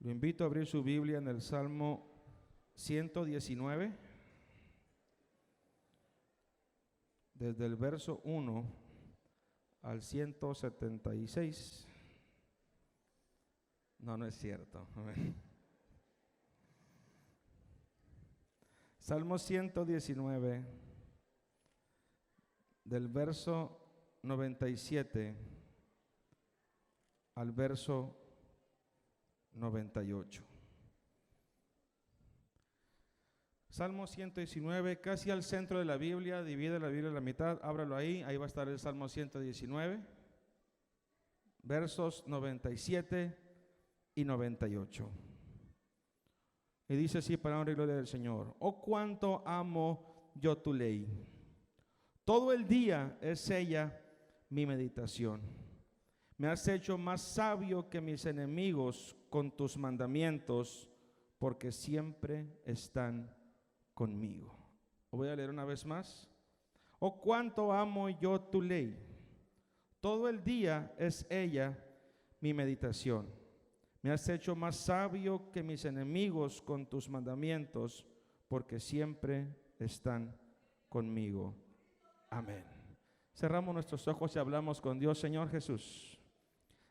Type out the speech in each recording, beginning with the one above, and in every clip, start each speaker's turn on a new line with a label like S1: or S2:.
S1: Lo invito a abrir su Biblia en el Salmo 119, desde el verso 1 al 176. No es cierto. Salmo 119, del verso 97 al verso 98. Salmo 119, casi al centro de la Biblia, divide la Biblia a la mitad, ábralo ahí va a estar el Salmo 119, versos 97 y 98. Y dice así, para honra y gloria del Señor: oh, cuánto amo yo tu ley, todo el día es ella mi meditación. Me has hecho más sabio que mis enemigos con tus mandamientos, porque siempre están conmigo. Voy a leer una vez más. Oh, cuánto amo yo tu ley, todo el día es ella mi meditación. Me has hecho más sabio que mis enemigos con tus mandamientos, porque siempre están conmigo. Amén. Cerramos nuestros ojos y hablamos con Dios. Señor Jesús,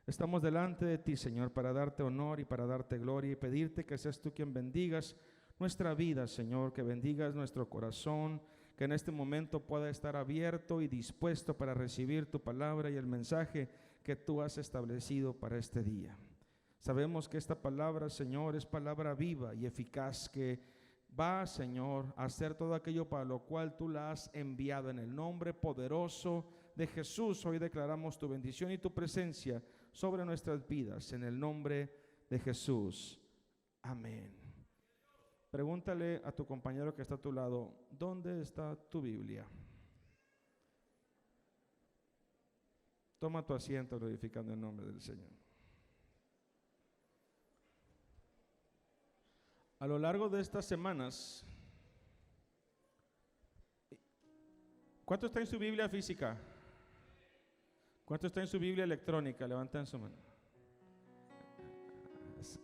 S1: estamos delante de ti, Señor, para darte honor y para darte gloria y pedirte que seas tú quien bendigas nuestra vida, Señor, que bendigas nuestro corazón, que en este momento pueda estar abierto y dispuesto para recibir tu palabra y el mensaje que tú has establecido para este día. Sabemos que esta palabra, Señor, es palabra viva y eficaz, que va, Señor, a hacer todo aquello para lo cual tú la has enviado. En el nombre poderoso de Jesús, hoy declaramos tu bendición y tu presencia sobre nuestras vidas, en el nombre de Jesús. Amén. Pregúntale a tu compañero que está a tu lado, ¿dónde está tu Biblia? Toma tu asiento glorificando el nombre del Señor. A lo largo de estas semanas, ¿cuánto está en su Biblia física? ¿Cuánto está en su Biblia electrónica? Levanten su mano.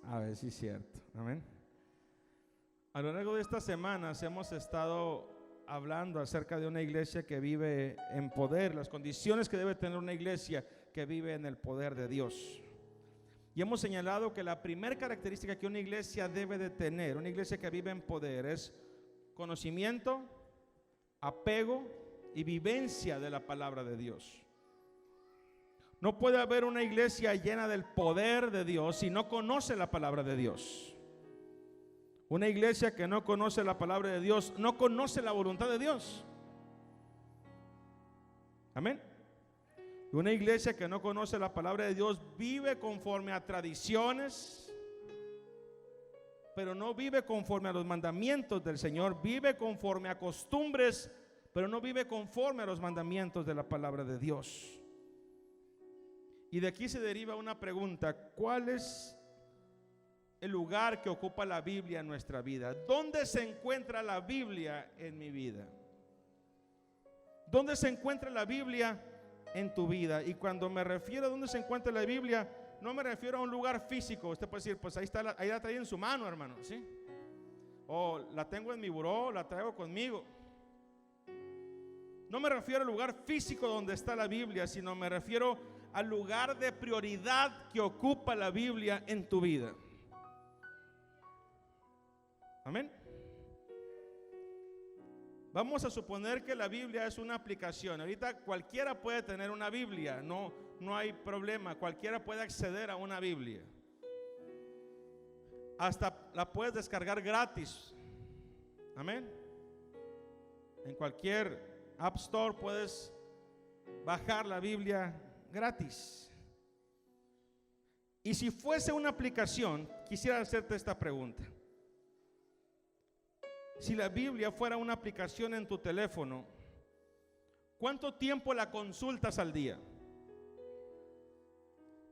S1: A ver si es cierto. Amén. A lo largo de estas semanas hemos estado hablando acerca de una iglesia que vive en poder, las condiciones que debe tener una iglesia que vive en el poder de Dios. Y hemos señalado que la primera característica que una iglesia debe de tener, una iglesia que vive en poder, es conocimiento, apego y vivencia de la palabra de Dios. No puede haber una iglesia llena del poder de Dios si no conoce la palabra de Dios. Una iglesia que no conoce la palabra de Dios no conoce la voluntad de Dios. Amén. Una iglesia que no conoce la palabra de Dios vive conforme a tradiciones, pero no vive conforme a los mandamientos del Señor. Vive conforme a costumbres, pero no vive conforme a los mandamientos de la palabra de Dios. Y de aquí se deriva una pregunta: ¿cuál es el lugar que ocupa la Biblia en nuestra vida? ¿Dónde se encuentra la Biblia en mi vida? ¿Dónde se encuentra la Biblia en tu vida? Y cuando me refiero a dónde se encuentra la Biblia, no me refiero a un lugar físico. Usted puede decir, pues ahí está, ahí la trae en su mano, hermano, ¿sí? O la tengo en mi buró, la traigo conmigo. No me refiero al lugar físico donde está la Biblia, sino me refiero al lugar de prioridad que ocupa la Biblia en tu vida. Amén. Vamos a suponer que la Biblia es una aplicación. Ahorita cualquiera puede tener una Biblia, no hay problema. Cualquiera puede acceder a una Biblia. Hasta la puedes descargar gratis. Amén. En cualquier App Store puedes bajar la Biblia gratis. Y si fuese una aplicación, quisiera hacerte esta pregunta. Si la Biblia fuera una aplicación en tu teléfono, ¿cuánto tiempo la consultas al día?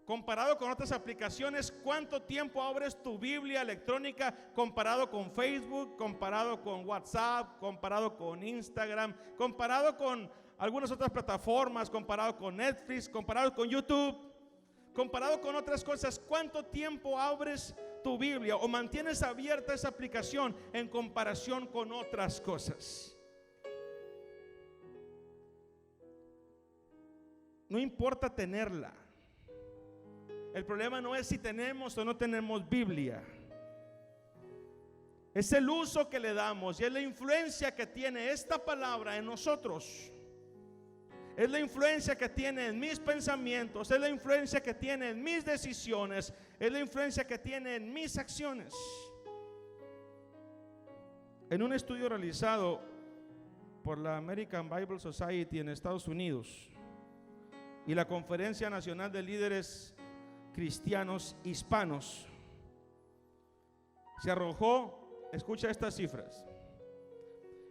S1: Comparado con otras aplicaciones, ¿cuánto tiempo abres tu Biblia electrónica comparado con Facebook, comparado con WhatsApp, comparado con Instagram, comparado con algunas otras plataformas, comparado con Netflix, comparado con YouTube, comparado con otras cosas? ¿Cuánto tiempo abres tu Biblia o mantienes abierta esa aplicación en comparación con otras cosas? No importa tenerla. El problema no es si tenemos o no tenemos Biblia. Es el uso que le damos y es la influencia que tiene esta palabra en nosotros. Es la influencia que tiene en mis pensamientos, es la influencia que tiene en mis decisiones, es la influencia que tiene en mis acciones. En un estudio realizado por la American Bible Society en Estados Unidos y la Conferencia Nacional de Líderes Cristianos Hispanos, se arrojó, escucha estas cifras: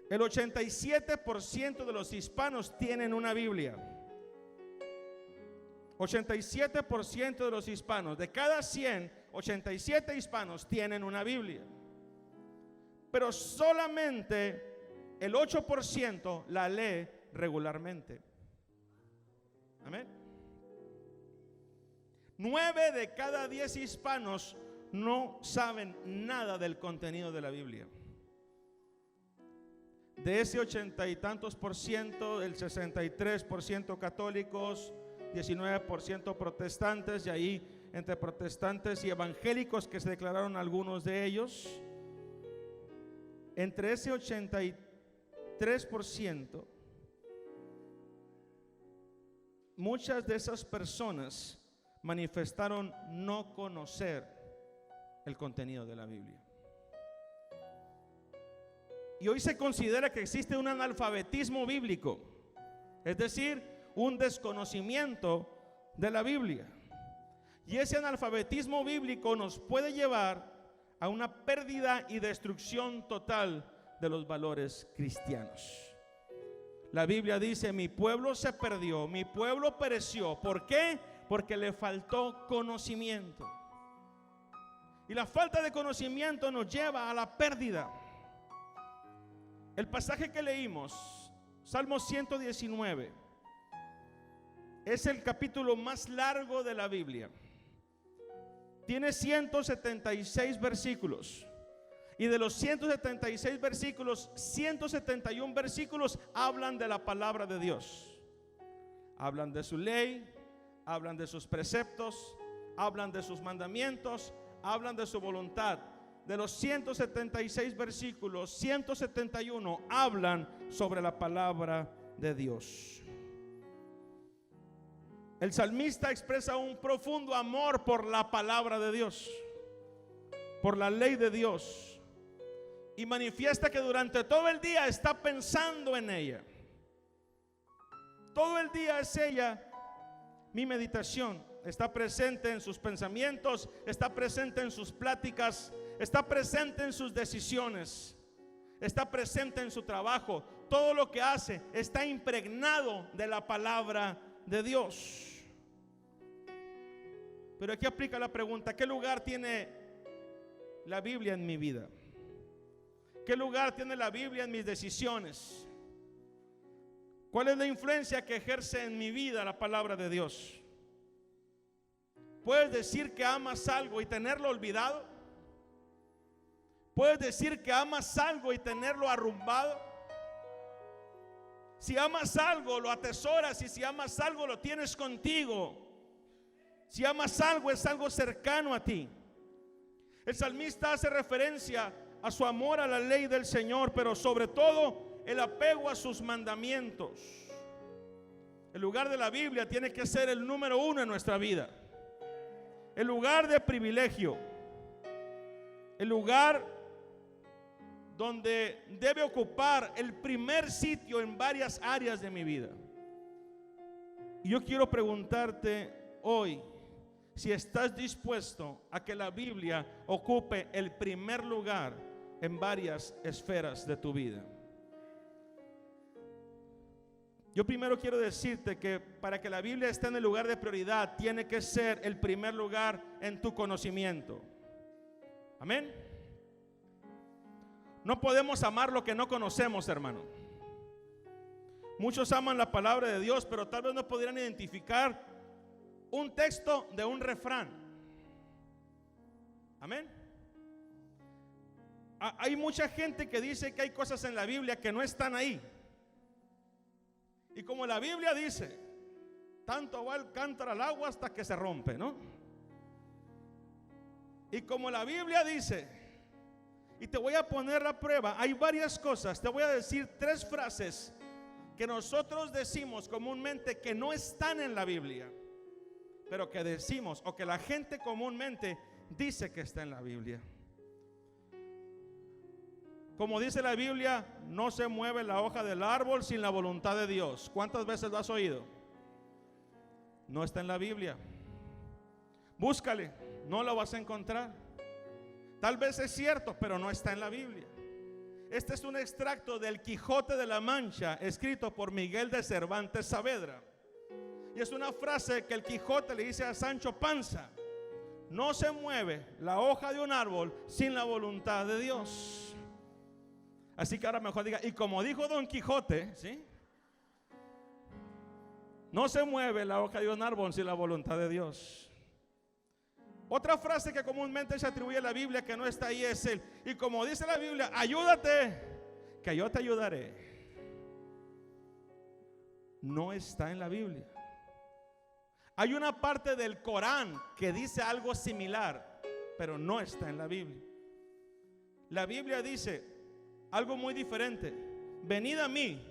S1: el 87% de los hispanos tienen una Biblia. 87% de los hispanos, de cada 100, 87 hispanos tienen una Biblia. Pero solamente el 8% la lee regularmente. Amén. 9 de cada 10 hispanos no saben nada del contenido de la Biblia. De ese 80 y tantos por ciento, el 63% católicos, 19% protestantes, y ahí entre protestantes y evangélicos que se declararon algunos de ellos. Entre ese 83%, muchas de esas personas manifestaron no conocer el contenido de la Biblia. Y hoy se considera que existe un analfabetismo bíblico, es decir, un desconocimiento de la Biblia. Y ese analfabetismo bíblico nos puede llevar a una pérdida y destrucción total de los valores cristianos. La Biblia dice: mi pueblo se perdió, mi pueblo pereció. ¿Por qué? Porque le faltó conocimiento. Y la falta de conocimiento nos lleva a la pérdida. El pasaje que leímos, Salmo 119, es el capítulo más largo de la Biblia. Tiene 176 versículos. Y de los 176 versículos, 171 versículos hablan de la palabra de Dios. Hablan de su ley, hablan de sus preceptos, hablan de sus mandamientos, hablan de su voluntad. De los 176 versículos, 171 hablan sobre la palabra de Dios. El salmista expresa un profundo amor por la palabra de Dios, por la ley de Dios, y manifiesta que durante todo el día está pensando en ella. Todo el día es ella mi meditación. Está presente en sus pensamientos, está presente en sus pláticas, está presente en sus decisiones, está presente en su trabajo. Todo lo que hace está impregnado de la palabra de Dios. Pero aquí aplica la pregunta: ¿qué lugar tiene la Biblia en mi vida? ¿Qué lugar tiene la Biblia en mis decisiones? ¿Cuál es la influencia que ejerce en mi vida la palabra de Dios? ¿Puedes decir que amas algo y tenerlo olvidado? ¿Puedes decir que amas algo y tenerlo arrumbado? Si amas algo, lo atesoras, y si amas algo, lo tienes contigo. Si amas algo, es algo cercano a ti. El salmista hace referencia a su amor a la ley del Señor, pero sobre todo el apego a sus mandamientos. El lugar de la Biblia tiene que ser el número uno en nuestra vida. El lugar de privilegio, el lugar donde debe ocupar el primer sitio en varias áreas de mi vida. Y yo quiero preguntarte hoy si estás dispuesto a que la Biblia ocupe el primer lugar en varias esferas de tu vida. Yo primero quiero decirte que para que la Biblia esté en el lugar de prioridad, tiene que ser el primer lugar en tu conocimiento. Amén. No podemos amar lo que no conocemos, hermano. Muchos aman la palabra de Dios, pero tal vez no podrían identificar un texto de un refrán. Amén. Hay mucha gente que dice que hay cosas en la Biblia que no están ahí. Y como la Biblia dice, tanto va el cántaro al agua hasta que se rompe, ¿no? Y como la Biblia dice, y te voy a poner a prueba, hay varias cosas, te voy a decir 3 frases que nosotros decimos comúnmente que no están en la Biblia, pero que decimos, o que la gente comúnmente dice que está en la Biblia. Como dice la Biblia, no se mueve la hoja del árbol sin la voluntad de Dios. ¿Cuántas veces lo has oído? No está en la Biblia. Búscale, no lo vas a encontrar. Tal vez es cierto, pero no está en la Biblia. Este es un extracto del Quijote de la Mancha, escrito por Miguel de Cervantes Saavedra. Y es una frase que el Quijote le dice a Sancho Panza: no se mueve la hoja de un árbol sin la voluntad de Dios. Así que ahora mejor diga, y como dijo Don Quijote, ¿sí? No se mueve la hoja de un árbol sin la voluntad de Dios. Otra frase que comúnmente se atribuye a la Biblia que no está ahí es y como dice la Biblia, ayúdate, que yo te ayudaré. No está en la Biblia. Hay una parte del Corán que dice algo similar, pero no está en la Biblia. La Biblia dice algo muy diferente: venid a mí,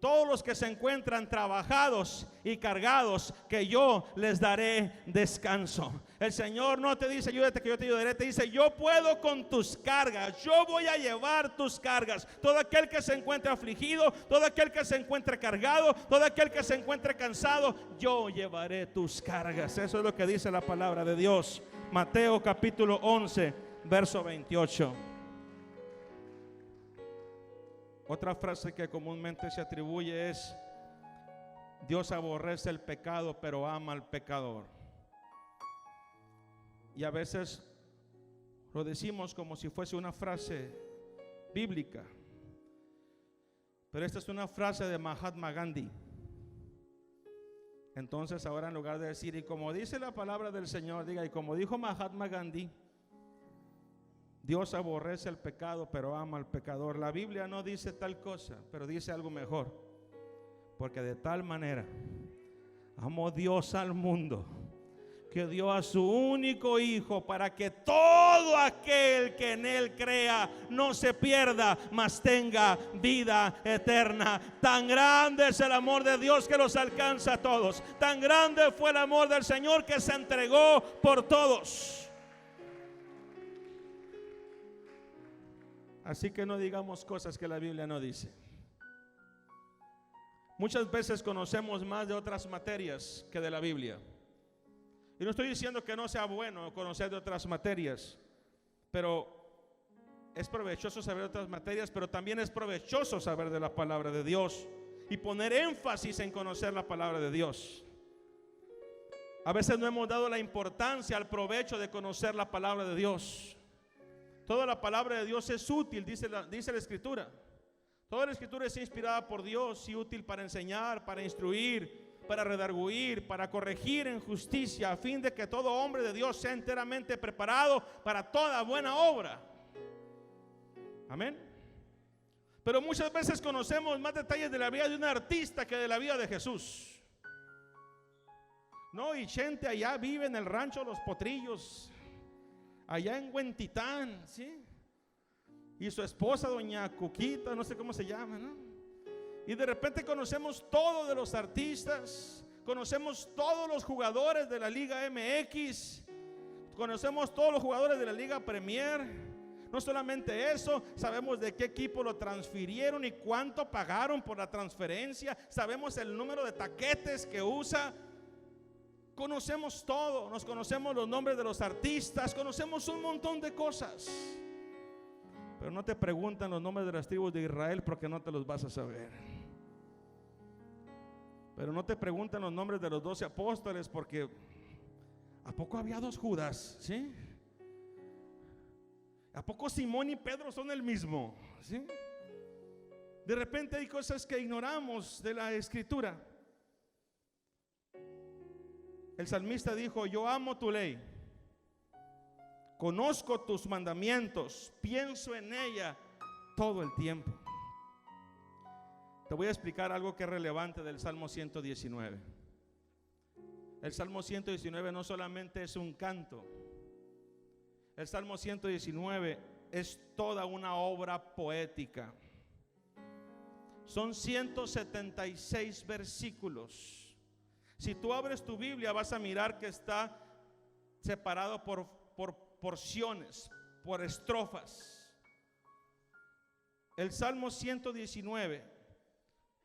S1: todos los que se encuentran trabajados y cargados, que yo les daré descanso. El Señor no te dice ayúdate que yo te ayudaré, te dice yo puedo con tus cargas, yo voy a llevar tus cargas. Todo aquel que se encuentre afligido, todo aquel que se encuentre cargado, todo aquel que se encuentre cansado, yo llevaré tus cargas. Eso es lo que dice la palabra de Dios. Mateo capítulo 11, verso 28. Otra frase que comúnmente se atribuye es: Dios aborrece el pecado, pero ama al pecador. Y a veces lo decimos como si fuese una frase bíblica, pero esta es una frase de Mahatma Gandhi. Entonces ahora, en lugar de decir y como dice la palabra del Señor, diga y como dijo Mahatma Gandhi, Dios aborrece el pecado, pero ama al pecador. La Biblia no dice tal cosa, pero dice algo mejor. Porque de tal manera amó Dios al mundo, que dio a su único Hijo, para que todo aquel que en Él crea no se pierda, mas tenga vida eterna. Tan grande es el amor de Dios que los alcanza a todos. Tan grande fue el amor del Señor que se entregó por todos. Así que no digamos cosas que la Biblia no dice. Muchas veces conocemos más de otras materias que de la Biblia. Y no estoy diciendo que no sea bueno conocer de otras materias, pero es provechoso saber de otras materias, pero también es provechoso saber de la palabra de Dios y poner énfasis en conocer la palabra de Dios. A veces no hemos dado la importancia al provecho de conocer la palabra de Dios. Toda la palabra de Dios es útil, dice la Escritura. Toda la Escritura es inspirada por Dios y útil para enseñar, para instruir, para redarguir, para corregir en justicia, a fin de que todo hombre de Dios sea enteramente preparado para toda buena obra. Amén. Pero muchas veces conocemos más detalles de la vida de un artista que de la vida de Jesús. No, y gente allá vive en el rancho Los Potrillos, allá en Huentitán, ¿sí? Y su esposa, doña Cuquita, no sé cómo se llama, ¿no? Y de repente conocemos todo de los artistas, conocemos todos los jugadores de la Liga MX, conocemos todos los jugadores de la Liga Premier. No solamente eso, sabemos de qué equipo lo transfirieron y cuánto pagaron por la transferencia, sabemos el número de taquetes que usa. Conocemos todo, nos conocemos los nombres de los artistas, conocemos un montón de cosas. Pero no te preguntan los nombres de las tribus de Israel porque no te los vas a saber. Pero no te preguntan los nombres de los 12 apóstoles porque ¿a poco había 2 Judas? ¿Sí? ¿A poco Simón y Pedro son el mismo? ¿Sí? De repente hay cosas que ignoramos de la Escritura. El salmista dijo: yo amo tu ley, Conozco tus mandamientos, pienso en ella todo el tiempo. Te voy a explicar algo que es relevante del Salmo 119. El Salmo 119 no solamente es un canto. El Salmo 119 es toda una obra poética. Son 176 versículos. Si tú abres tu Biblia vas a mirar que está separado por porciones, por estrofas. El Salmo 119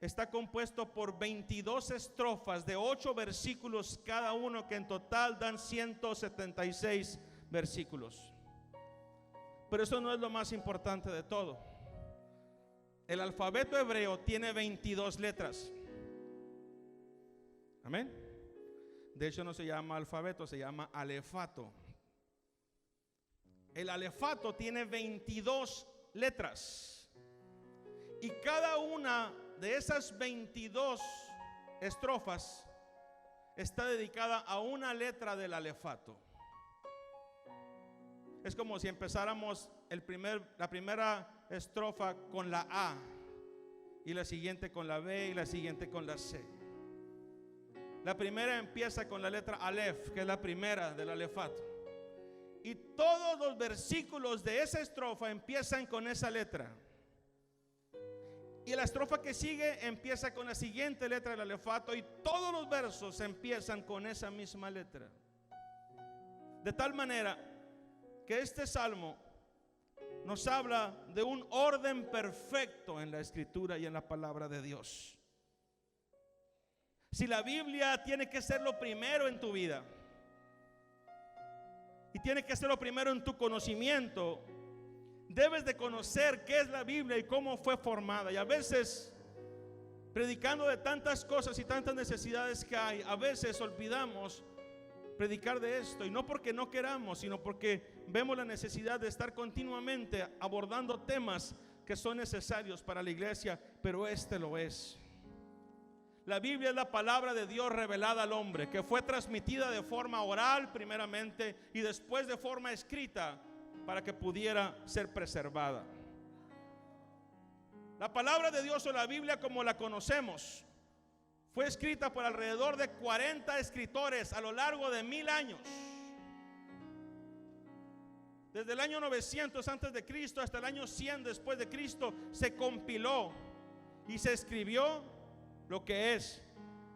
S1: está compuesto por 22 estrofas de 8 versículos cada uno, que en total dan 176 versículos. Pero eso no es lo más importante de todo. El alfabeto hebreo tiene 22 letras. Amén. De hecho no se llama alfabeto, se llama alefato. El alefato tiene 22 letras. Y cada una de esas 22 estrofas está dedicada a una letra del alefato. Es como si empezáramos la primera estrofa con la A, y la siguiente con la B, y la siguiente con la C. La primera empieza con la letra Alef, que es la primera del alefato. Y todos los versículos de esa estrofa empiezan con esa letra. Y la estrofa que sigue empieza con la siguiente letra del alefato, y todos los versos empiezan con esa misma letra. De tal manera que este salmo nos habla de un orden perfecto en la escritura y en la palabra de Dios. Si la Biblia tiene que ser lo primero en tu vida y tiene que ser lo primero en tu conocimiento, debes de conocer qué es la Biblia y cómo fue formada. Y a veces, predicando de tantas cosas y tantas necesidades que hay, a veces olvidamos predicar de esto, y no porque no queramos, sino porque vemos la necesidad de estar continuamente abordando temas que son necesarios para la iglesia, pero este lo es. La Biblia es la palabra de Dios revelada al hombre, que fue transmitida de forma oral primeramente y después de forma escrita para que pudiera ser preservada. La palabra de Dios, o la Biblia como la conocemos, fue escrita por alrededor de 40 escritores a lo largo de 1000 años. Desde el año 900 antes de Cristo hasta el año 100 después de Cristo se compiló y se escribió lo que es,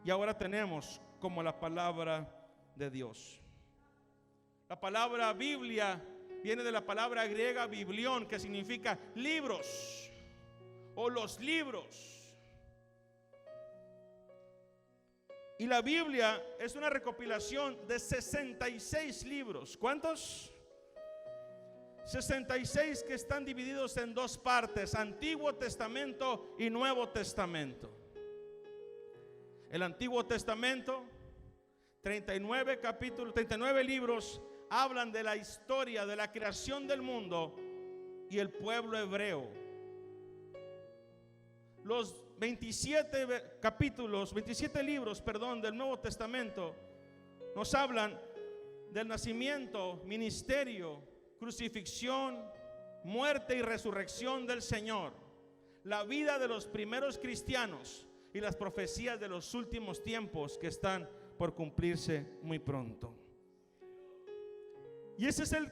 S1: y ahora tenemos como la palabra de Dios. La palabra Biblia viene de la palabra griega biblión, que significa libros o los libros. Y la Biblia es una recopilación de 66 libros. ¿Cuántos? 66, que están divididos en dos partes: Antiguo Testamento y Nuevo Testamento. El Antiguo Testamento, 39 capítulos, 39 libros, hablan de la historia de la creación del mundo y el pueblo hebreo. Los 27 libros del Nuevo Testamento nos hablan del nacimiento, ministerio, crucifixión, muerte y resurrección del Señor, la vida de los primeros cristianos y las profecías de los últimos tiempos que están por cumplirse muy pronto. Y ese es el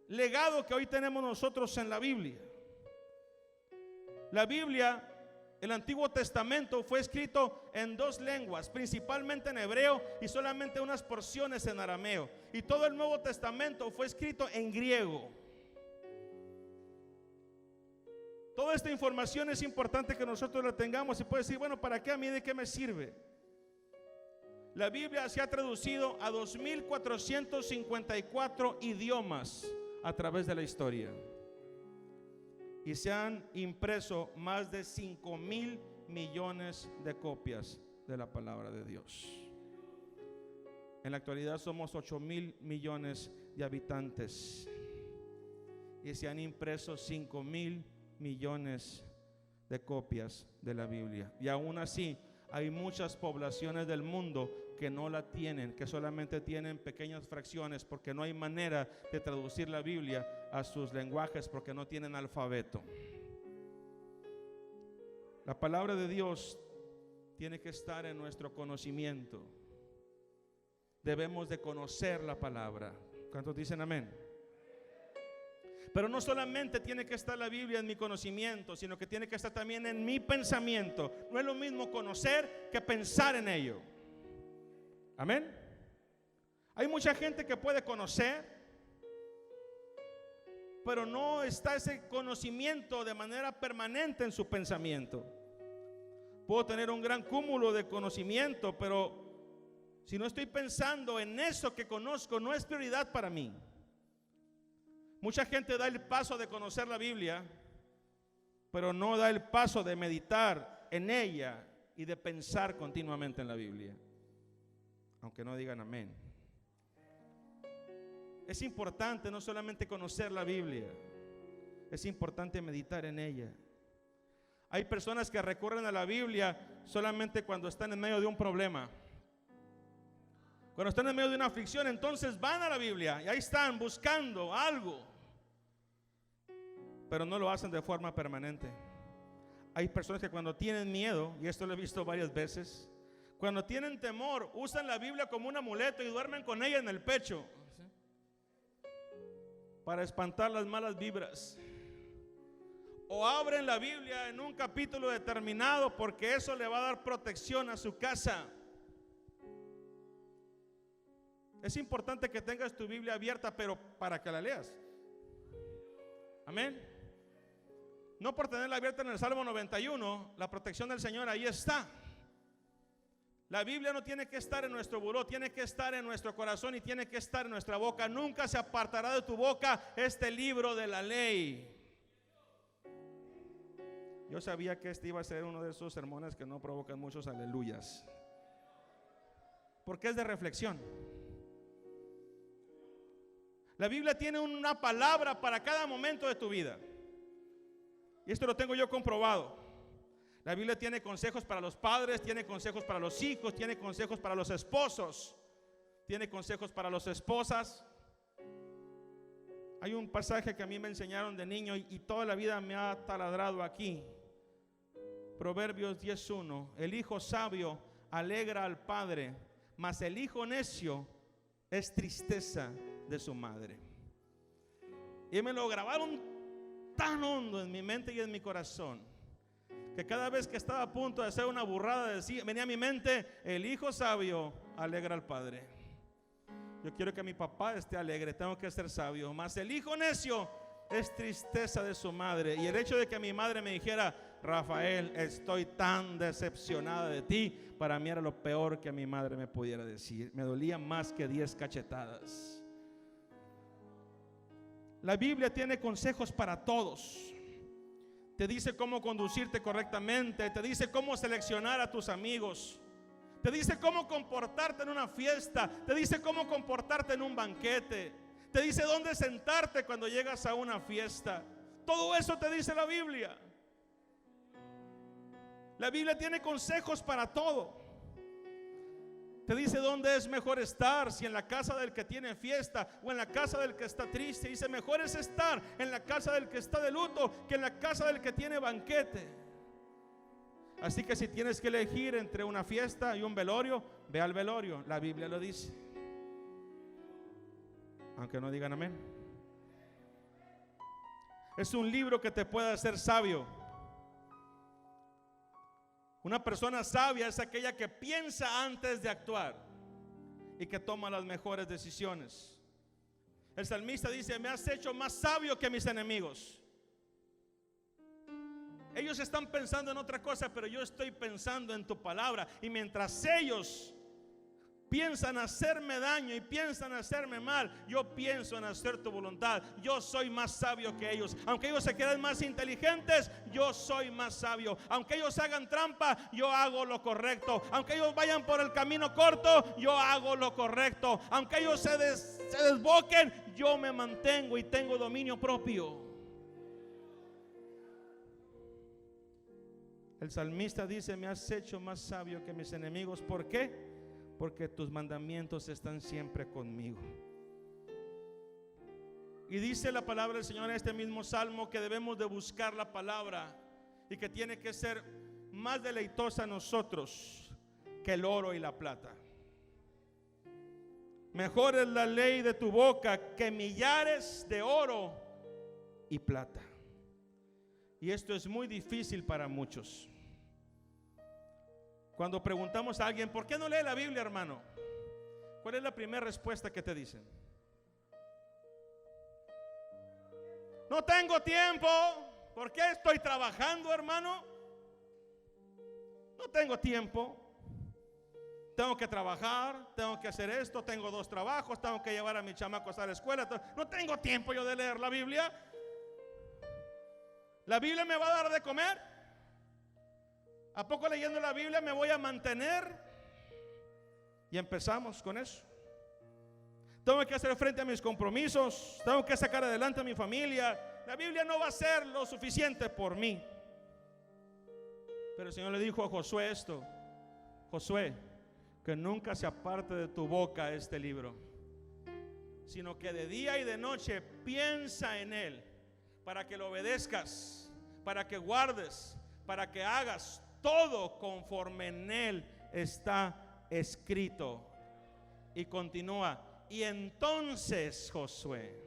S1: legado que hoy tenemos nosotros en la Biblia. La Biblia, el Antiguo Testamento, fue escrito en dos lenguas, principalmente en hebreo y solamente unas porciones en arameo. Y todo el Nuevo Testamento fue escrito en griego. Toda esta información es importante que nosotros la tengamos. Y puede decir, bueno, ¿para qué a mí? ¿De qué me sirve? La Biblia se ha traducido a 2454 idiomas a través de la historia. Y se han impreso más de 5,000 millones de copias de la palabra de Dios. En la actualidad somos 8,000 millones de habitantes y se han impreso 5,000 millones de copias de la Biblia. Y aún así hay muchas poblaciones del mundo que no la tienen, que solamente tienen pequeñas fracciones, porque no hay manera de traducir la Biblia a sus lenguajes, porque no tienen alfabeto. La palabra de Dios tiene que estar en nuestro conocimiento. Debemos de conocer la palabra. ¿Cuántos dicen amén? Pero no solamente tiene que estar la Biblia en mi conocimiento, sino que tiene que estar también en mi pensamiento. No es lo mismo conocer que pensar en ello. Amén. Hay mucha gente que puede conocer, pero no está ese conocimiento de manera permanente en su pensamiento. Puedo tener un gran cúmulo de conocimiento, pero si no estoy pensando en eso que conozco, no es prioridad para mí. Mucha gente da el paso de conocer la Biblia, pero no da el paso de meditar en ella y de pensar continuamente en la Biblia. Aunque no digan amén. Es importante no solamente conocer la Biblia, es importante meditar en ella. Hay personas que recurren a la Biblia solamente cuando están en medio de un problema. Cuando están en medio de una aflicción, entonces van a la Biblia y ahí están buscando algo, pero no lo hacen de forma permanente. Hay personas que cuando tienen miedo, y esto lo he visto varias veces, cuando tienen temor, usan la Biblia como un amuleto y duermen con ella en el pecho para espantar las malas vibras. O abren la Biblia en un capítulo determinado porque eso le va a dar protección a su casa. Es importante que tengas tu Biblia abierta, pero para que la leas. Amén. No por tenerla abierta en el Salmo 91, la protección del Señor ahí está. La Biblia no tiene que estar en nuestro buró, tiene que estar en nuestro corazón y tiene que estar en nuestra boca. Nunca se apartará de tu boca este libro de la ley. Yo sabía que este iba a ser uno de esos sermones que no provocan muchos aleluyas, porque es de reflexión. La Biblia tiene una palabra para cada momento de tu vida. Y esto lo tengo yo comprobado. La Biblia tiene consejos para los padres, tiene consejos para los hijos, tiene consejos para los esposos, tiene consejos para las esposas. Hay un pasaje que a mí me enseñaron de niño y toda la vida me ha taladrado aquí. Proverbios 10:1. El hijo sabio alegra al padre, mas el hijo necio es tristeza de su madre. Y me lo grabaron tan hondo en mi mente y en mi corazón, que cada vez que estaba a punto de hacer una burrada, venía a mi mente: el hijo sabio alegra al padre. Yo quiero que mi papá esté alegre, tengo que ser sabio. Mas el hijo necio es tristeza de su madre. Y el hecho de que mi madre me dijera: Rafael, estoy tan decepcionada de ti, para mí era lo peor que mi madre me pudiera decir. Me dolía más que 10 cachetadas. La Biblia tiene consejos para todos. Te dice cómo conducirte correctamente, te dice cómo seleccionar a tus amigos, te dice cómo comportarte en una fiesta, te dice cómo comportarte en un banquete, te dice dónde sentarte cuando llegas a una fiesta. Todo eso te dice la Biblia. La Biblia tiene consejos para todo. Te dice dónde es mejor estar, si en la casa del que tiene fiesta o en la casa del que está triste. Dice: mejor es estar en la casa del que está de luto que en la casa del que tiene banquete. Así que si tienes que elegir entre una fiesta y un velorio, ve al velorio. La Biblia lo dice, aunque no digan amén. Es un libro que te puede hacer sabio. Una persona sabia es aquella que piensa antes de actuar y que toma las mejores decisiones. El salmista dice: me has hecho más sabio que mis enemigos. Ellos están pensando en otra cosa, pero yo estoy pensando en tu palabra. Y mientras ellos piensan hacerme daño y piensan hacerme mal, yo pienso en hacer tu voluntad. Yo soy más sabio que ellos. Aunque ellos se queden más inteligentes, yo soy más sabio. Aunque ellos hagan trampa, yo hago lo correcto. Aunque ellos vayan por el camino corto, yo hago lo correcto. Aunque ellos se desboquen, yo me mantengo y tengo dominio propio. El salmista dice: me has hecho más sabio que mis enemigos. ¿Por qué? porque tus mandamientos están siempre conmigo. Y dice la palabra del Señor en este mismo salmo que debemos de buscar la palabra y que tiene que ser más deleitosa a nosotros que el oro y la plata. Mejor es la ley de tu boca que millares de oro y plata. Y esto es muy difícil para muchos. Cuando preguntamos a alguien, ¿por qué no lee la Biblia, hermano? ¿Cuál es la primera respuesta que te dicen? No tengo tiempo. ¿Por qué estoy trabajando, hermano? No tengo tiempo. Tengo que trabajar, tengo que hacer esto, tengo 2 trabajos, tengo que llevar a mis chamacos a la escuela. No tengo tiempo yo de leer la Biblia. ¿La Biblia me va a dar de comer? ¿A poco leyendo la Biblia me voy a mantener? Y empezamos con eso. Tengo que hacer frente a mis compromisos, tengo que sacar adelante a mi familia. La Biblia no va a ser lo suficiente por mí. Pero el Señor le dijo a Josué esto: Josué, que nunca se aparte de tu boca este libro, sino que de día y de noche piensa en él, para que lo obedezcas, para que guardes, para que hagas todo conforme en él está escrito. Y continúa: y entonces, Josué,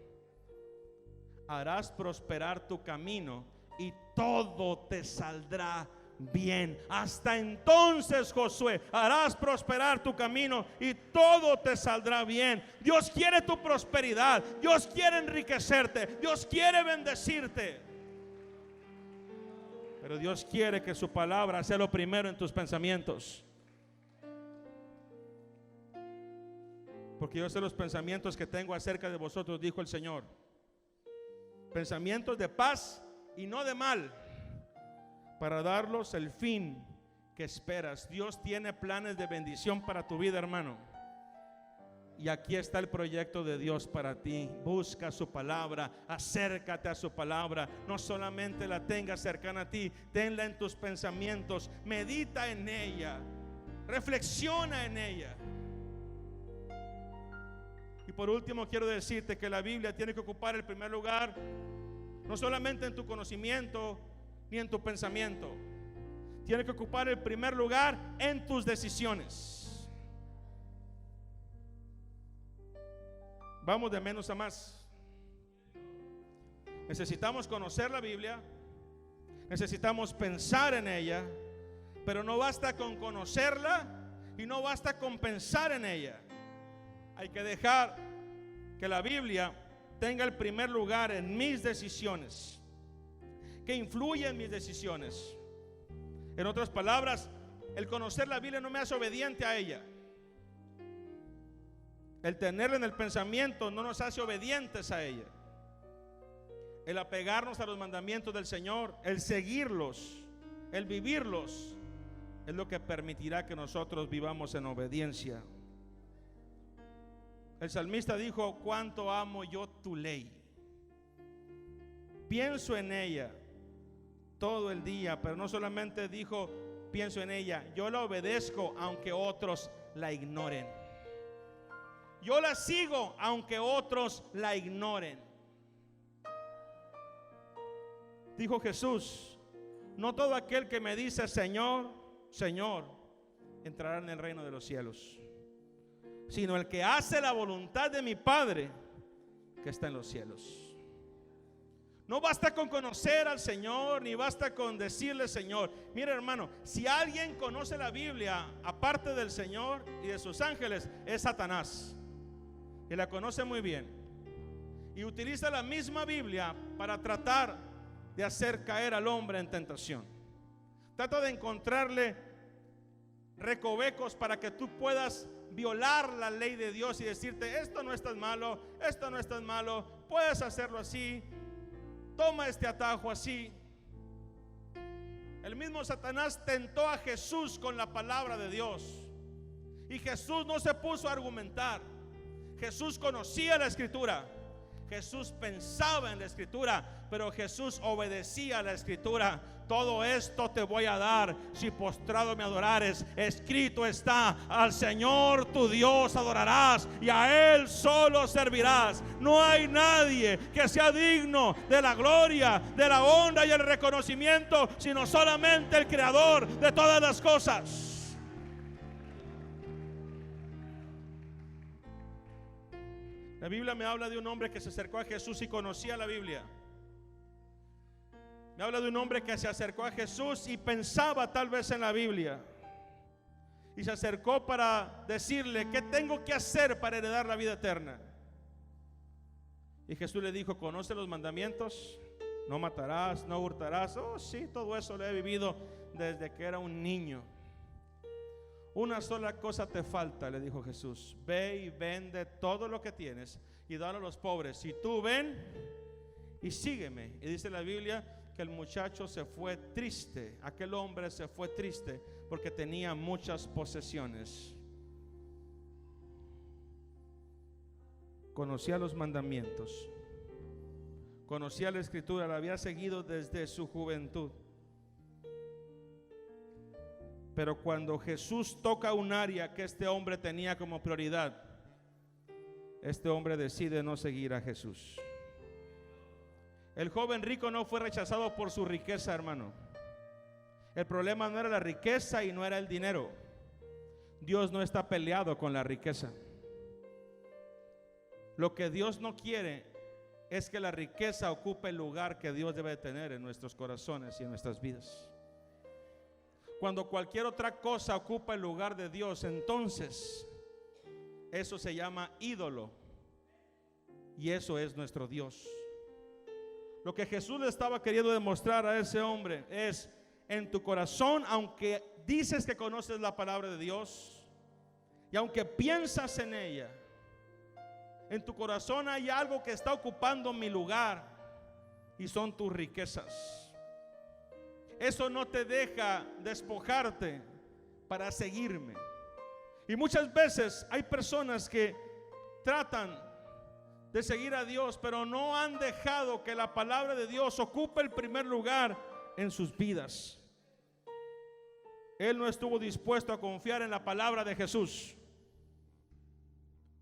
S1: harás prosperar tu camino y todo te saldrá bien. Hasta entonces, Josué, harás prosperar tu camino y todo te saldrá bien. Dios quiere tu prosperidad, Dios quiere enriquecerte, Dios quiere bendecirte. Pero Dios quiere que su palabra sea lo primero en tus pensamientos. Porque yo sé los pensamientos que tengo acerca de vosotros, dijo el Señor. Pensamientos de paz y no de mal, para darlos el fin que esperas. Dios tiene planes de bendición para tu vida, hermano. Y aquí está el proyecto de Dios para ti. Busca su palabra, acércate a su palabra. No solamente la tengas cercana a ti, tenla en tus pensamientos. Medita en ella, reflexiona en ella. Y por último quiero decirte que la Biblia tiene que ocupar el primer lugar, no solamente en tu conocimiento ni en tu pensamiento. Tiene que ocupar el primer lugar en tus decisiones. Vamos de menos a más. Necesitamos conocer la Biblia, necesitamos pensar en ella, pero no basta con conocerla y no basta con pensar en ella. Hay que dejar que la Biblia tenga el primer lugar en mis decisiones, que influya en mis decisiones. En otras palabras, el conocer la Biblia no me hace obediente a ella. El tenerla en el pensamiento no nos hace obedientes a ella. El apegarnos a los mandamientos del Señor, el seguirlos, el vivirlos, es lo que permitirá que nosotros vivamos en obediencia. El salmista dijo: cuánto amo yo tu ley. Pienso en ella todo el día. Pero no solamente dijo pienso en ella, yo la obedezco aunque otros la ignoren. Yo la sigo aunque otros la ignoren. Dijo Jesús: no todo aquel que me dice Señor, Señor, entrará en el reino de los cielos, sino el que hace la voluntad de mi Padre que está en los cielos. No basta con conocer al Señor, ni basta con decirle Señor. Mira, hermano, si alguien conoce la Biblia aparte del Señor y de sus ángeles, es Satanás, y la conoce muy bien y utiliza la misma Biblia para tratar de hacer caer al hombre en tentación. Trata de encontrarle recovecos para que tú puedas violar la ley de Dios y decirte: esto no es tan malo, esto no es tan malo, puedes hacerlo así, toma este atajo así. El mismo Satanás tentó a Jesús con la palabra de Dios, y Jesús no se puso a argumentar. Jesús conocía la Escritura, Jesús pensaba en la Escritura, pero Jesús obedecía a la Escritura. Todo esto te voy a dar si postrado me adorares. Escrito está: al Señor tu Dios adorarás y a Él solo servirás. No hay nadie que sea digno de la gloria, de la honra y el reconocimiento, sino solamente el Creador de todas las cosas. La Biblia me habla de un hombre que se acercó a Jesús y conocía la Biblia. Me habla de un hombre que se acercó a Jesús y pensaba tal vez en la Biblia. Y se acercó para decirle: ¿qué tengo que hacer para heredar la vida eterna? Y Jesús le dijo: ¿conoce los mandamientos? No matarás, no hurtarás. Oh, sí, todo eso lo he vivido desde que era un niño. Una sola cosa te falta, le dijo Jesús: ve y vende todo lo que tienes y dalo a los pobres. Y tú ven y sígueme. Y dice la Biblia que el muchacho se fue triste. Aquel hombre se fue triste porque tenía muchas posesiones. Conocía los mandamientos, conocía la Escritura, la había seguido desde su juventud. Pero cuando Jesús toca un área que este hombre tenía como prioridad, este hombre decide no seguir a Jesús. El joven rico no fue rechazado por su riqueza, hermano. El problema no era la riqueza y no era el dinero. Dios no está peleado con la riqueza. Lo que Dios no quiere es que la riqueza ocupe el lugar que Dios debe tener en nuestros corazones y en nuestras vidas. Cuando cualquier otra cosa ocupa el lugar de Dios, entonces eso se llama ídolo. Y eso es nuestro Dios. Lo que Jesús le estaba queriendo demostrar a ese hombre es: en tu corazón, aunque dices que conoces la palabra de Dios y aunque piensas en ella, en tu corazón hay algo que está ocupando mi lugar, y son tus riquezas. Eso no te deja despojarte para seguirme. Y muchas veces hay personas que tratan de seguir a Dios, pero no han dejado que la palabra de Dios ocupe el primer lugar en sus vidas. Él no estuvo dispuesto a confiar en la palabra de Jesús.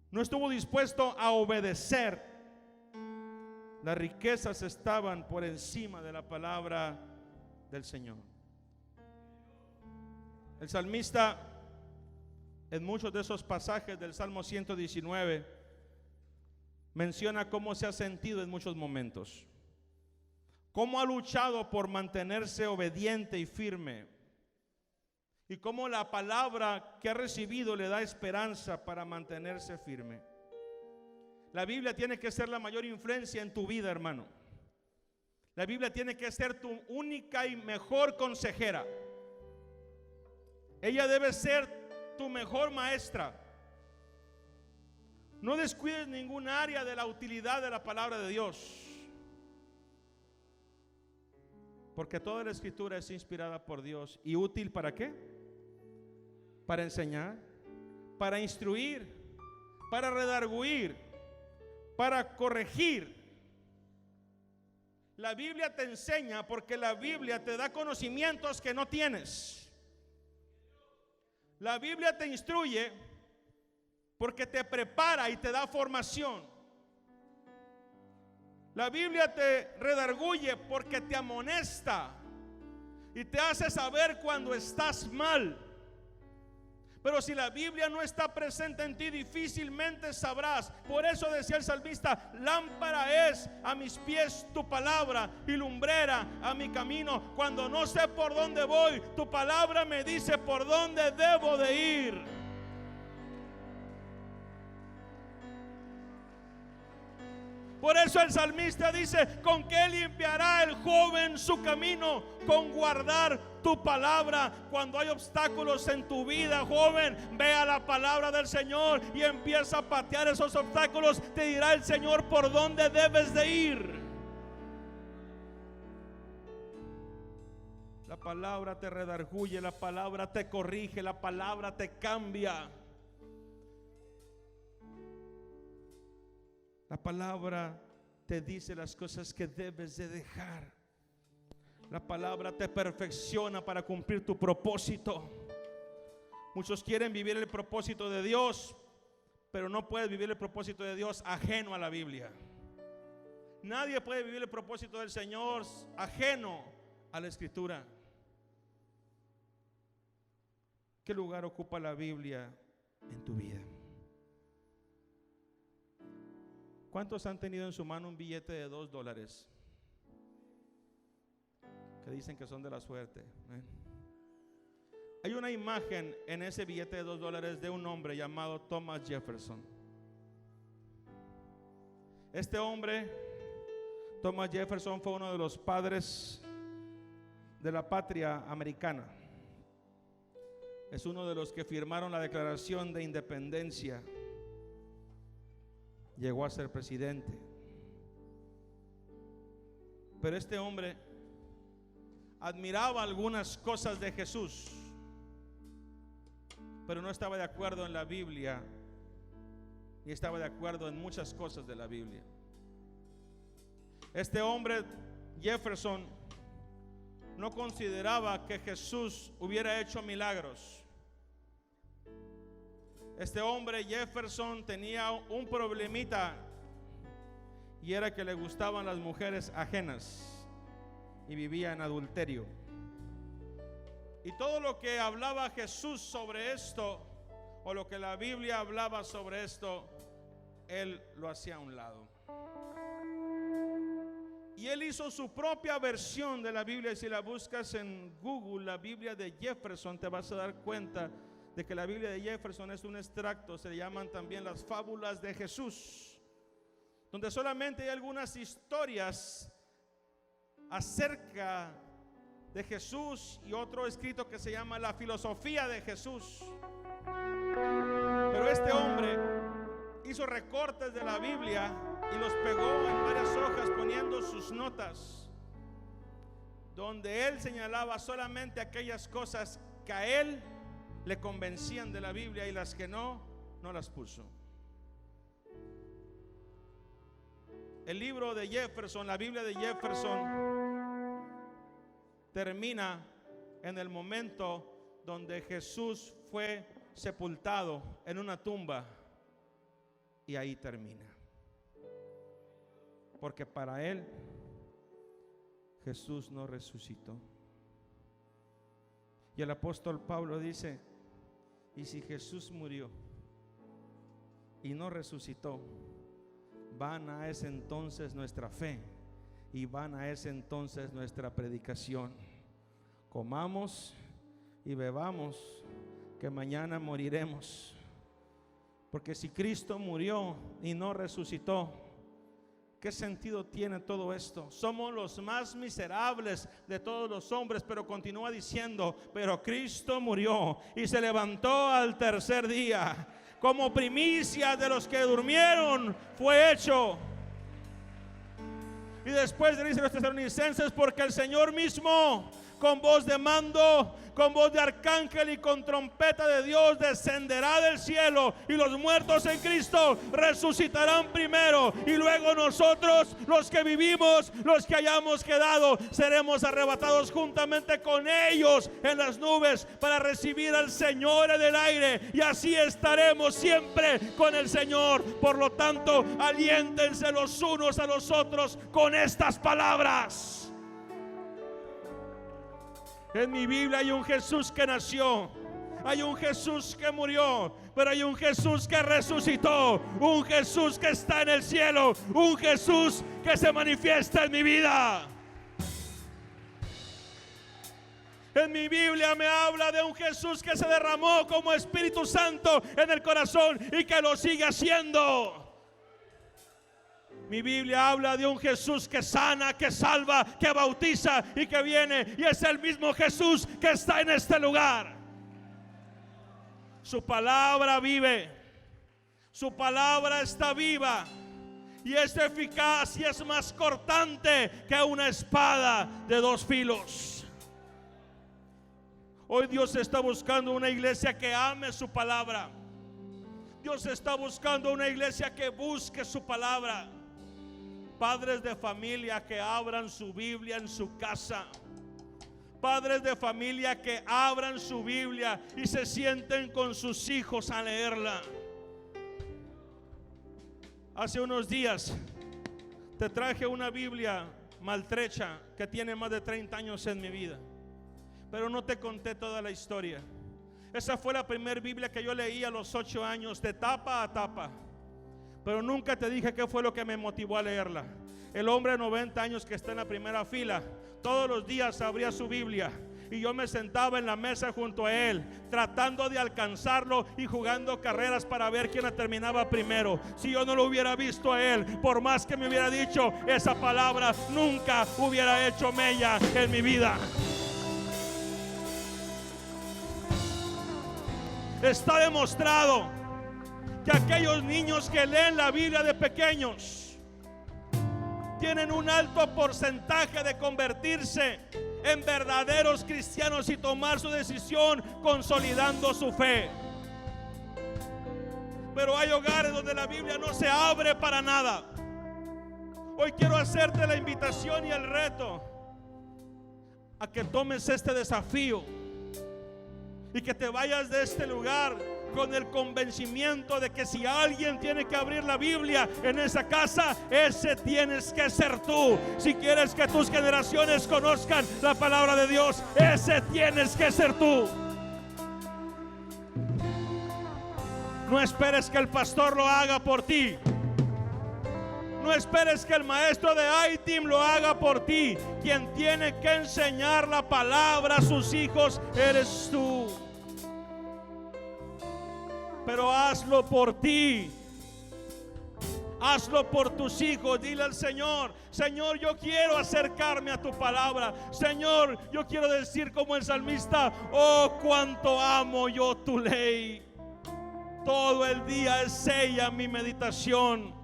S1: No estuvo dispuesto a obedecer. Las riquezas estaban por encima de la palabra del Señor. El salmista, en muchos de esos pasajes del Salmo 119, menciona cómo se ha sentido en muchos momentos, cómo ha luchado por mantenerse obediente y firme, y cómo la palabra que ha recibido le da esperanza para mantenerse firme. La Biblia tiene que ser la mayor influencia en tu vida, hermano. La Biblia tiene que ser tu única y mejor consejera. Ella debe ser tu mejor maestra. No descuides ningún área de la utilidad de la palabra de Dios, porque toda la Escritura es inspirada por Dios. ¿Y útil para qué? Para enseñar, para instruir, para redarguir, para corregir. La Biblia te enseña porque la Biblia te da conocimientos que no tienes. La Biblia te instruye porque te prepara y te da formación. La Biblia te redarguye porque te amonesta y te hace saber cuando estás mal. Pero si la Biblia no está presente en ti, difícilmente sabrás. Por eso decía el salmista: lámpara es a mis pies tu palabra y lumbrera a mi camino. Cuando no sé por dónde voy, tu palabra me dice por dónde debo de ir. Por eso el salmista dice: ¿con qué limpiará el joven su camino? Con guardar tu palabra. Cuando hay obstáculos en tu vida, joven, ve a la palabra del Señor y empieza a patear esos obstáculos. Te dirá el Señor por dónde debes de ir. La palabra te redarguye, la palabra te corrige, la palabra te cambia. La palabra te dice las cosas que debes de dejar. La palabra te perfecciona para cumplir tu propósito. Muchos quieren vivir el propósito de Dios, pero no puedes vivir el propósito de Dios ajeno a la Biblia. Nadie puede vivir el propósito del Señor ajeno a la Escritura. ¿Qué lugar ocupa la Biblia en tu vida? ¿Cuántos han tenido en su mano un billete de $2? Que dicen que son de la suerte. Hay una imagen en ese billete de $2 de un hombre llamado Thomas Jefferson. Este hombre, Thomas Jefferson, fue uno de los padres de la patria americana. Es uno de los que firmaron la Declaración de Independencia. Llegó a ser presidente. Pero este hombre admiraba algunas cosas de Jesús, pero no estaba de acuerdo en la Biblia, ni estaba de acuerdo en muchas cosas de la Biblia. Este hombre, Jefferson, no consideraba que Jesús hubiera hecho milagros. Este hombre, Jefferson, tenía un problemita, y era que le gustaban las mujeres ajenas y vivía en adulterio. Y todo lo que hablaba Jesús sobre esto, o lo que la Biblia hablaba sobre esto, él lo hacía a un lado. Y él hizo su propia versión de la Biblia. Si la buscas en Google, la Biblia de Jefferson, te vas a dar cuenta de que la Biblia de Jefferson es un extracto. Se llaman también las fábulas de Jesús, donde solamente hay algunas historias acerca de Jesús, y otro escrito que se llama la filosofía de Jesús. Pero este hombre hizo recortes de la Biblia y los pegó en varias hojas poniendo sus notas, donde él señalaba solamente aquellas cosas que a él le convencían de la Biblia, y las que no las puso. El libro de Jefferson, la Biblia de Jefferson, termina en el momento donde Jesús fue sepultado en una tumba, y ahí termina. Porque para él Jesús no resucitó. Y el apóstol Pablo dice: y si Jesús murió y no resucitó, vana es entonces nuestra fe, y vana es entonces nuestra predicación. Comamos y bebamos, que mañana moriremos. Porque si Cristo murió y no resucitó, ¿qué sentido tiene todo esto? Somos los más miserables de todos los hombres, pero continúa diciendo: pero Cristo murió y se levantó al tercer día, como primicia de los que durmieron fue hecho. Y después le dice a los tesalonicenses: porque el Señor mismo, con voz de mando, con voz de arcángel y con trompeta de Dios, descenderá del cielo, y los muertos en Cristo resucitarán primero, y luego nosotros, los que vivimos, los que hayamos quedado, seremos arrebatados juntamente con ellos en las nubes para recibir al Señor en el aire, y así estaremos siempre con el Señor. Por lo tanto, aliéntense los unos a los otros con estas palabras. En mi Biblia hay un Jesús que nació, hay un Jesús que murió, pero hay un Jesús que resucitó, un Jesús que está en el cielo, un Jesús que se manifiesta en mi vida. En mi Biblia me habla de un Jesús que se derramó como Espíritu Santo en el corazón y que lo sigue haciendo. Mi Biblia habla de un Jesús que sana, que salva, que bautiza y que viene, y es el mismo Jesús que está en este lugar. Su palabra vive, su palabra está viva y es eficaz y es más cortante que una espada de dos filos. Hoy Dios está buscando una iglesia que ame su palabra. Dios está buscando una iglesia que busque su palabra. Padres de familia que abran su Biblia en su casa. Padres de familia que abran su Biblia y se sienten con sus hijos a leerla. Hace unos días te traje una Biblia maltrecha que tiene más de 30 años en mi vida, pero no te conté toda la historia. Esa fue la primera Biblia que yo leí a los 8 años, de tapa a tapa, pero nunca te dije qué fue lo que me motivó a leerla. El hombre de 90 años que está en la primera fila, todos los días abría su Biblia y yo me sentaba en la mesa junto a él, tratando de alcanzarlo y jugando carreras para ver quién la terminaba primero. Si yo no lo hubiera visto a él, por más que me hubiera dicho esa palabra, nunca hubiera hecho mella en mi vida. Está demostrado que aquellos niños que leen la Biblia de pequeños tienen un alto porcentaje de convertirse en verdaderos cristianos y tomar su decisión consolidando su fe. Pero hay hogares donde la Biblia no se abre para nada. Hoy quiero hacerte la invitación y el reto a que tomes este desafío y que te vayas de este lugar con el convencimiento de que si alguien tiene que abrir la Biblia en esa casa, ese tienes que ser tú. Si quieres que tus generaciones conozcan la palabra de Dios, ese tienes que ser tú. No esperes que el pastor lo haga por ti. No esperes que el maestro de I-Team lo haga por ti. Quien tiene que enseñar la palabra a sus hijos eres tú. Pero hazlo por ti. Hazlo por tus hijos. Dile al Señor: Señor, yo quiero acercarme a tu palabra. Señor, yo quiero decir como el salmista: oh, cuánto amo yo tu ley. Todo el día es ella mi meditación.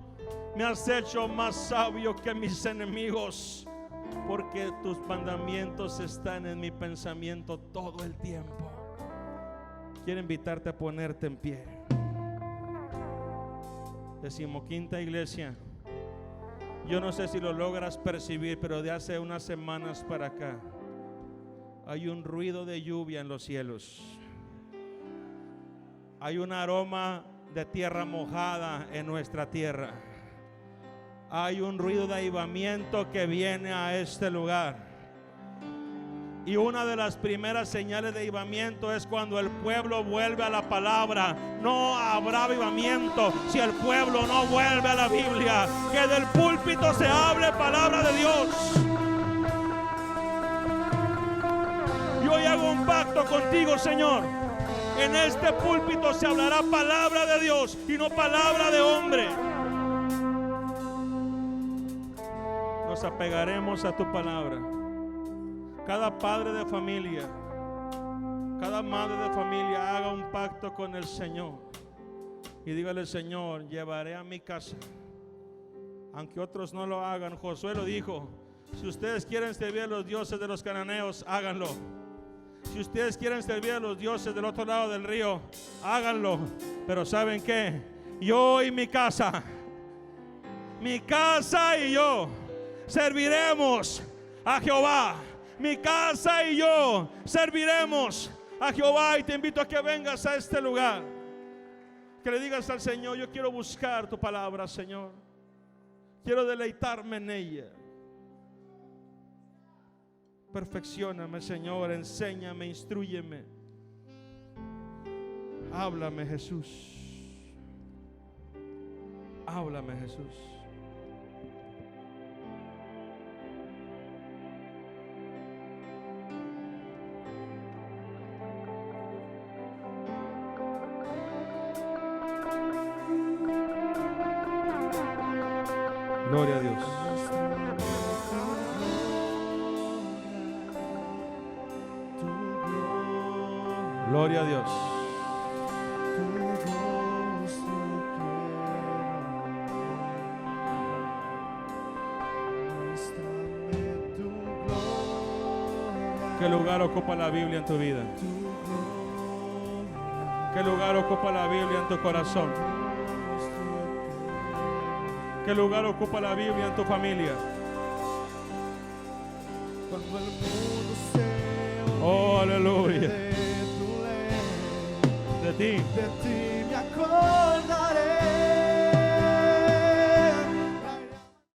S1: Me has hecho más sabio que mis enemigos, porque tus mandamientos están en mi pensamiento todo el tiempo. Quiero invitarte a ponerte en pie. 15ª iglesia. Yo no sé si lo logras percibir, pero de hace unas semanas para acá hay un ruido de lluvia en los cielos. Hay un aroma de tierra mojada en nuestra tierra. Hay un ruido de avivamiento que viene a este lugar. Y una de las primeras señales de avivamiento es cuando el pueblo vuelve a la palabra. No habrá avivamiento si el pueblo no vuelve a la Biblia. Que del púlpito se hable palabra de Dios. Y hoy hago un pacto contigo, Señor. En este púlpito se hablará palabra de Dios y no palabra de hombre. Nos apegaremos a tu palabra. Cada padre de familia, cada madre de familia, haga un pacto con el Señor y dígale: Señor, llevaré a mi casa, aunque otros no lo hagan. Josué lo dijo: si ustedes quieren servir a los dioses de los cananeos, háganlo. Si ustedes quieren servir a los dioses del otro lado del río, háganlo. Pero ¿saben qué? Yo y mi casa y yo serviremos a Jehová. Mi casa y yo serviremos a Jehová. Y te invito a que vengas a este lugar, que le digas al Señor: yo quiero buscar tu palabra, Señor. Quiero deleitarme en ella. Perfeccióname, Señor, enséñame, instrúyeme. Háblame, Jesús. Háblame, Jesús. Gloria a Dios. Gloria a Dios. ¿Qué lugar ocupa la Biblia en tu vida? ¿Qué lugar ocupa la Biblia en tu corazón? ¿Qué lugar ocupa la Biblia en tu familia?
S2: Cuando el mundo se
S1: Oh,
S2: olvide
S1: aleluya.
S2: de tu ley,
S1: De ti.
S2: de ti me acuerdo.